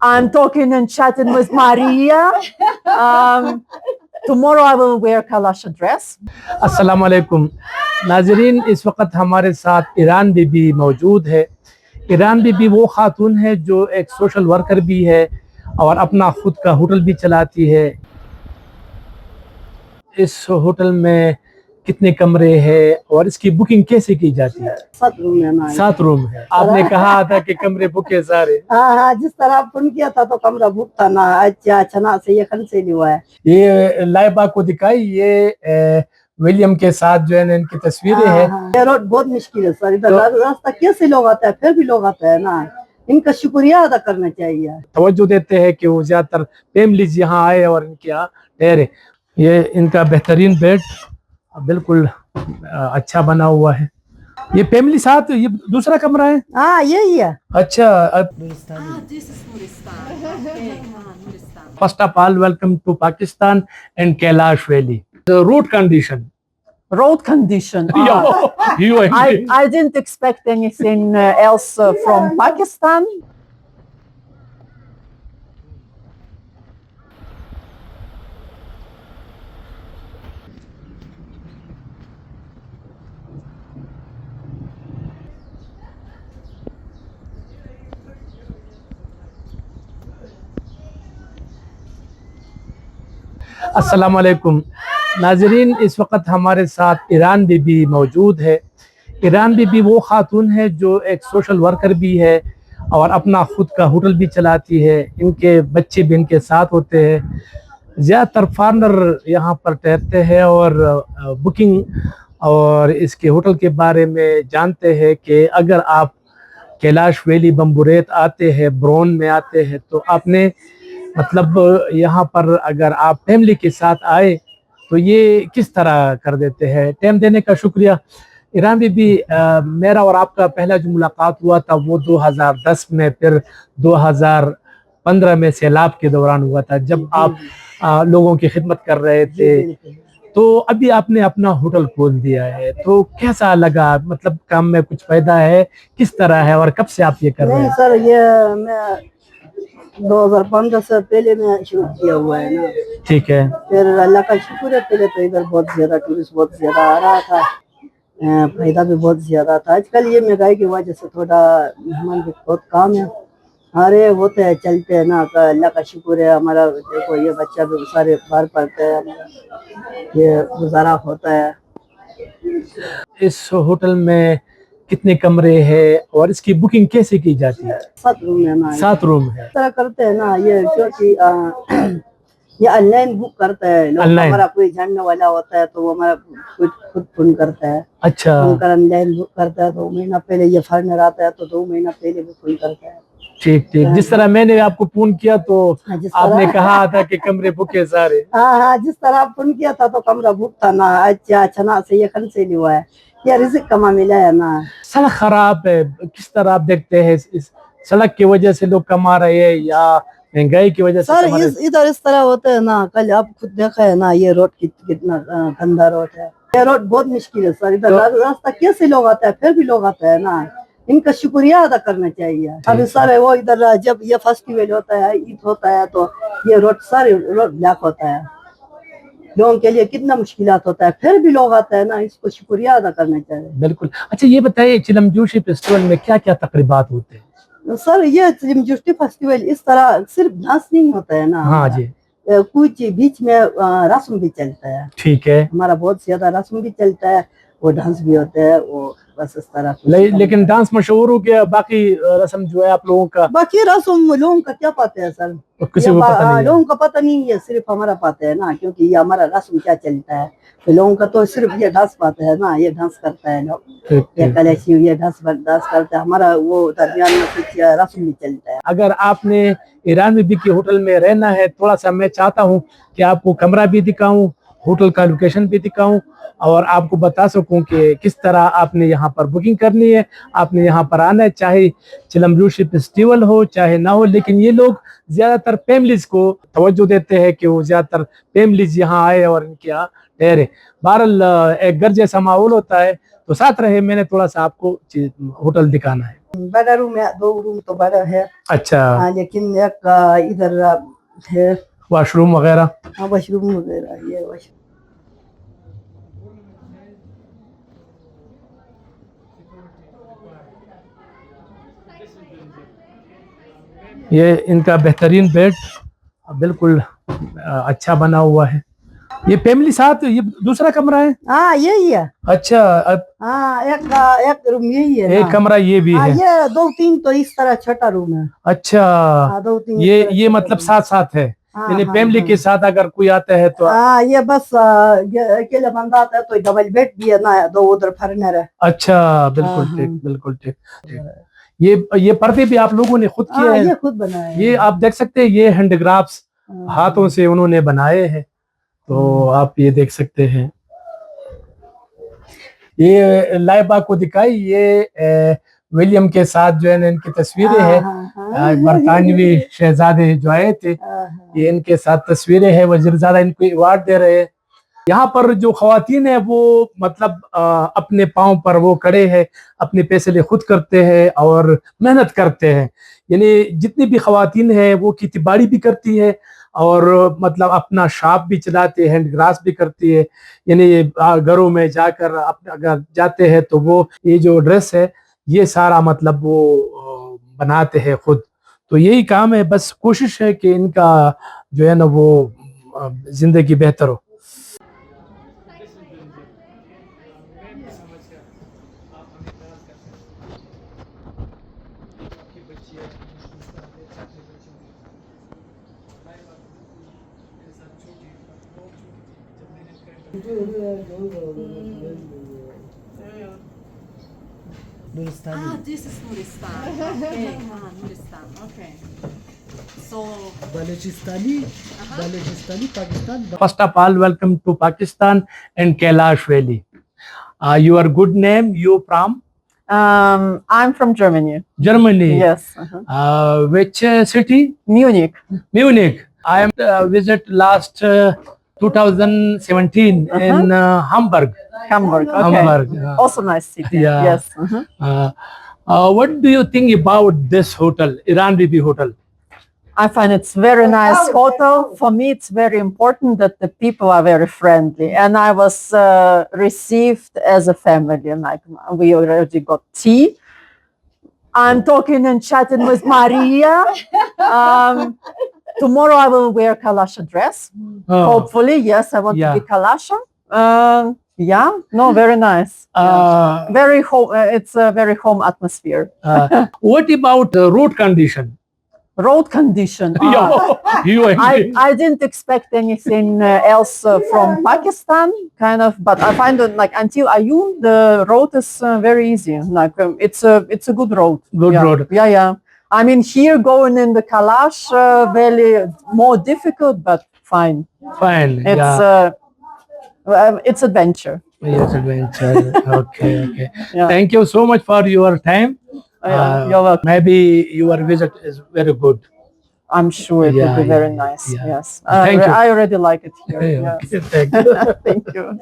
I'm talking and chatting with Maria. Tomorrow I will wear Kalasha dress. السلام علیکم ناظرین، اس وقت ہمارے ساتھ ایران بی بی موجود ہے۔ ایران بی بی وہ خاتون ہے جو ایک سوشل ورکر بھی ہے اور اپنا خود کا ہوٹل بھی چلاتی ہے۔ اس ہوٹل میں کتنے کمرے ہیں اور اس کی بکنگ کیسے کی جاتی ہے؟ 7 روم ہے نا۔ 7 روم ہے۔ آپ نے کہا تھا کہ کمرے بک ہے سارے۔ ہاں جس طرح آپ فون کیا تھا تو کمرہ بک تھا نا۔ اچھا چھنا سے یہ کن سے لیا ہے۔ یہ لائبہ کو دکھائی، یہ ولیم کے ساتھ جو ہے ان کی تصویریں ہیں۔ یہ روڈ بہت مشکل ہے سر، ادھر راستہ کیسے لوگ آتا ہے، پھر بھی لوگ آتا ہے نا، ان کا شکریہ ادا کرنا چاہیے۔ توجہ دیتے ہیں کہ وہ زیادہ تر فیملیز یہاں آئے اور ان کے یہاں ٹھہرے۔ یہ ان کا بہترین بیڈ بالکل اچھا بنا ہوا ہے۔ یہ فیملی ساتھ، یہ دوسرا کمرہ ہے؟ ہاں یہی ہے۔ اچھا، first of all welcome to Pakistan and Kalash valley. Road condition Road condition. I didn't expect anything else from Pakistan. السلام علیکم ناظرین، اس وقت ہمارے ساتھ ایران بی بی موجود ہے۔ ایران بی بی وہ خاتون ہے جو ایک سوشل ورکر بھی ہے اور اپنا خود کا ہوٹل بھی چلاتی ہے۔ ان کے بچے بھی ان کے ساتھ ہوتے ہیں۔ زیادہ تر فارنر یہاں پر ٹھہرتے ہیں اور بکنگ اور اس کے ہوٹل کے بارے میں جانتے ہیں کہ اگر آپ کیلاش ویلی بمبوریت آتے ہیں، برون میں آتے ہیں، تو آپ نے مطلب یہاں پر اگر آپ فیملی کے ساتھ آئے تو یہ کس طرح کر دیتے ہیں۔ ٹائم دینے کا شکریہ۔ ایران بی بی، میرا اور آپ کا پہلا جو ملاقات ہوا تھا وہ 2010 میں، پھر 2015 میں سیلاب کے دوران ہوا تھا، جب آپ لوگوں کی خدمت کر رہے تھے۔ تو ابھی آپ نے اپنا ہوٹل کھول دیا ہے، تو کیسا لگا؟ مطلب کام میں کچھ فائدہ ہے؟ کس طرح ہے اور کب سے آپ یہ کر رہے ہیں؟ نہیں سر، یہ میں 2015 سے پہلے میں شروع کیا ہوا ہے نا۔ ٹھیک ہے۔ پھر اللہ کا شکر ہے، پہلے تو ادھر بہت زیادہ ٹورسٹ بہت زیادہ آ رہا تھا، فائدہ بھی بہت زیادہ تھا۔ آج کل یہ مہنگائی کی وجہ سے تھوڑا مہمان بھی بہت کام ہے، ہمارے ہوتے ہیں چلتے ہیں نا۔ اللہ کا شکر ہے، ہمارا دیکھو یہ بچہ بھی سارے باہر پڑھتے ہیں، یہ گزارا ہوتا ہے۔ اس ہوٹل میں کتنے کمرے ہیں اور اس کی بکنگ کیسے کی جاتی ہے؟ 7 روم ہے نا۔ 7 روم ہے۔ اس طرح کرتے ہیں نا، یہ کیونکہ یہ آن لائن بک کرتا ہے لوگ، ہمارا کوئی جاننے والا ہوتا ہے تو وہ ہمارا خود فون کرتا ہے۔ اچھا، فون کر آن لائن بک کرتا ہے، 2 مہینہ پہلے یہ فارنر آتا ہے تو 2 مہینہ پہلے بھی فون کرتا ہے۔ ٹھیک ٹھیک۔ جس طرح میں نے آپ کو فون کیا تو آپ نے کہا تھا کہ کمرے بک ہے سارے۔ ہاں جس طرح آپ فون کیا تھا تو کمرہ بک تھا نا۔ اچھا چھنا سے یہ کن سے لیا ہے، یہ رزق کا معاملہ ہے نا۔ سڑک خراب ہے، کس طرح آپ دیکھتے ہیں اس سڑک کی وجہ سے لوگ کما رہے ہیں یا مہنگائی کی وجہ سے سر کما رہے ہیں؟ ادھر اس طرح ہوتا ہے نا، کل آپ خود دیکھا ہے نا، یہ روڈ کتنا گندا روڈ ہے، یہ روڈ بہت مشکل ہے سر، ادھر راستہ کیسے لوگ آتا ہے، پھر بھی لوگ آتا ہے نا، ان کا شکریہ ادا کرنا چاہیے۔ ابھی سارے وہ ادھر جب یہ فیسٹیول ہوتا ہے، عید ہوتا ہے، تو یہ روڈ سارے روڈ بلاک ہوتا ہے، لوگوں کے لیے کتنا مشکلات ہوتا ہے، پھر بھی لوگ آتا ہے نا، اس کو شکریہ ادا کرنا چاہیے۔ بالکل۔ اچھا یہ بتائیے، چلم جوشی فیسٹیول میں کیا کیا تقریبات ہوتے ہیں؟ سر یہ چلم جوشی فیسٹیول اس طرح صرف ڈانس نہیں ہوتا ہے نا، ہاں جی، کچھ بیچ میں رسم بھی چلتا ہے۔ ٹھیک ہے۔ ہمارا بہت زیادہ رسم بھی چلتا ہے، وہ ڈانس بھی ہوتا ہے، وہ بس اس طرح۔ لیکن ڈانس مشہور ہو گیا، باقی رسم جو ہے آپ لوگوں کا؟ باقی رسم لوگوں کا کیا پتہ ہے سر، کسی کو پتہ نہیں ہے۔ لوگوں کا پتہ نہیں ہے، صرف ہمارا پتہ ہے نا، کیونکہ یہ ہمارا رسم کیا چلتا ہے، تو لوگوں کا تو صرف یہ ڈانس پتہ ہے نا، یہ ڈانس کرتا ہے لوگ، یہ کلیشی یہ ڈانس کرتا ہے، ہمارا وہ درمیان میں کچھ رسم بھی چلتا ہے۔ اگر آپ نے ایران بی بی کے ہوٹل میں رہنا ہے، تھوڑا سا میں چاہتا ہوں کہ آپ کو کمرہ بھی دکھاؤں، ہوٹل کا لوکیشن بھی دکھاؤں اور آپ کو بتا سکوں کہ کس طرح آپ نے یہاں پر بکنگ کرنی ہے، آپ نے یہاں پر آنا ہے، چاہے چلم جوشی فیسٹیول ہو چاہے نہ ہو، لیکن یہ لوگ زیادہ تر فیملیز کو توجہ دیتے ہیں کہ وہ زیادہ تر فیملیز یہاں آئے اور ان کے یہاں ٹھہرے۔ بہرحال ایک گھر جیسا ماحول ہوتا ہے، تو ساتھ رہے, میں نے تھوڑا سا آپ کو ہوٹل دکھانا ہے. بڑا روم ہے, 2 روم تو بڑا ہے. اچھا, ہاں, لیکن ایک ادھر ہے واش روم وغیرہ. واش روم وغیرہ. یہ واش یہ ان کا بہترین بیڈ بالکل اچھا بنا ہوا ہے. یہ فیملی ساتھ, یہ دوسرا کمرہ ہے. ہاں یہی ہے. اچھا, ہاں, ایک روم یہی ہے. ایک کمرہ یہ بھی ہے. یہ 2-3 تو اس طرح چھوٹا روم ہے. اچھا, 2-3 یہ مطلب ساتھ ساتھ ہے, یعنی فیملی کے ساتھ اگر کوئی آتا ہے تو. ہاں, یہ بس اکیلے بندہ آتا ہے تو ڈبل بیڈ بھی ہے نا, 2 ادھر فرنر ہے. اچھا, بالکل ٹھیک, بالکل ٹھیک. یہ پردے بھی آپ لوگوں نے خود کیے ہیں؟ یہ خود بنایا ہے. یہ آپ دیکھ سکتے ہیں, یہ ہینڈ گرافٹس ہاتھوں سے انہوں نے بنائے ہیں, تو آپ یہ دیکھ سکتے ہیں. یہ لائبہ کو دکھائی, یہ ولیم کے ساتھ جو ہے ان کی تصویریں ہیں, برطانوی شہزادے جو آئے تھے, یہ ان کے ساتھ تصویریں ہیں. وزیر زادہ ان کو ایوارڈ دے رہے ہیں. یہاں پر جو خواتین ہیں وہ مطلب اپنے پاؤں پر وہ کھڑے ہیں, اپنے پیسے لے خود کرتے ہیں اور محنت کرتے ہیں. یعنی جتنی بھی خواتین ہیں وہ کھیتی باڑی بھی کرتی ہے اور مطلب اپنا شاپ بھی چلاتے, ہینڈ گراس بھی کرتی ہے. یعنی گھروں میں جا کر اگر جاتے ہیں تو وہ یہ جو ڈریس ہے یہ سارا مطلب وہ بناتے ہیں خود. تو یہی کام ہے, بس کوشش ہے کہ ان کا جو ہے نا وہ زندگی بہتر ہو. This is Nuristan. Okay. Nuristan. Okay. So, Balochistan, Pakistan. First of all, welcome to Pakistan and Kailash Valley. Your good name, you from? I'm from Germany. Germany. Yes. Which city? Munich. Munich. I am visit last 2017 in Hamburg. Hamburg. Okay. Hamburg. Also nice city. Yeah. Yes. What do you think about this hotel, Iran Bibi Hotel? I find it's very nice hotel. For me, it's very important that the people are very friendly. And I was received as a family. Like we already got tea. I'm talking and chatting with Maria. Tomorrow I will wear Kalasha dress. Hopefully, yes, I want to be Kalasha. Yeah, no, very nice. Very home. It's a very home atmosphere. What about the road condition? Road condition. I didn't expect anything else from Pakistan, kind of, but I find that like until Ayoun, the road is very easy. Like it's a good road. Good road. Yeah. I mean, here going in the Kalash Valley more difficult, but fine. Fine. It's adventure. Yes, adventure. Okay. Yeah. Thank you so much for your time. You're welcome. Maybe your visit is very good. I'm sure it will be very nice. Yeah. Yes. Thank you. I already like it here. Okay, Yes. thank you. Thank you.